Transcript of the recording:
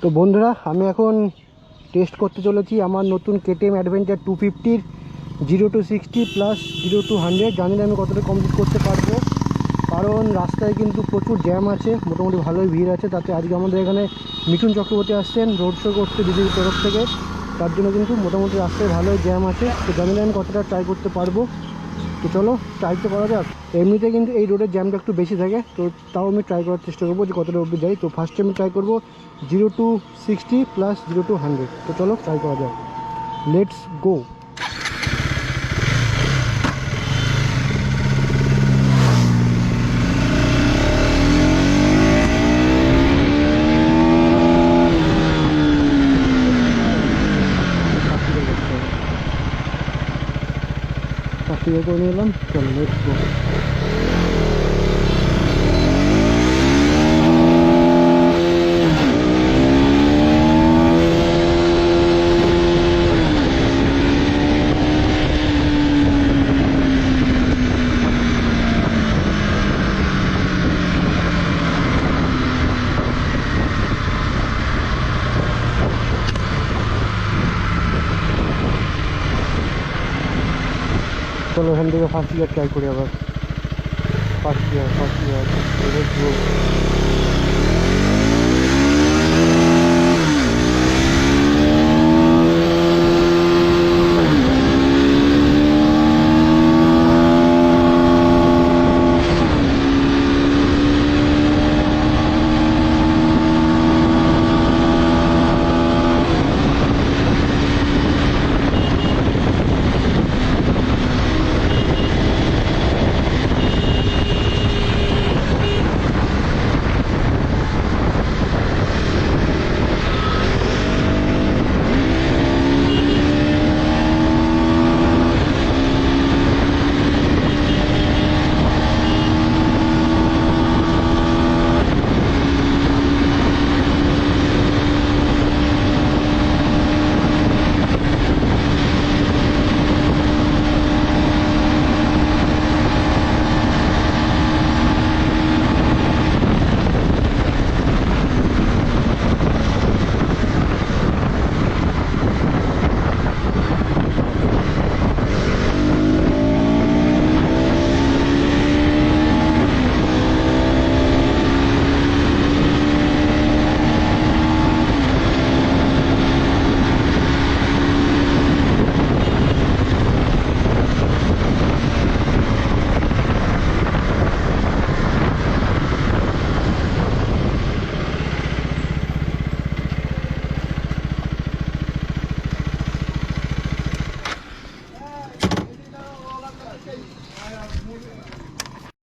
তো বন্ধুরা, আমি এখন টেস্ট করতে চলেছি আমার নতুন KTM অ্যাডভেঞ্চার 250-র 0 to 60 প্লাস 0 to 100। জানি না আমি কতটা কমপ্লিট করতে পারবো, কারণ রাস্তায় কিন্তু প্রচুর জ্যাম আছে, মোটামুটি ভালোই ভিড় আছে। তাতে আজকে আমাদের এখানে মিঠুন চক্রবর্তী আসছেন রোড শো করতে বিজেপির তরফ থেকে, তার জন্য কিন্তু মোটামুটি রাস্তায় ভালোই জ্যাম আছে। তো জানি না আমি কতটা ট্রাই করতে পারবো। তো চলো ট্রাই তো করা যাক। এমনিতে কিন্তু এই রোডের জ্যামটা একটু বেশি থাকে, তো তাও আমি ট্রাই করার চেষ্টা করবো যে কতটা অবধি যাই। তো ফার্স্টে আমি ট্রাই করবো 0 to 60 প্লাস 0 to 100। তো চলো ট্রাই করা যাক, লেটস গো। করে নিলাম, চলো লেটস গো। চলো এখান থেকে ফার্স্ট ইয়ার ট্রাই করি আবার। First year let's go.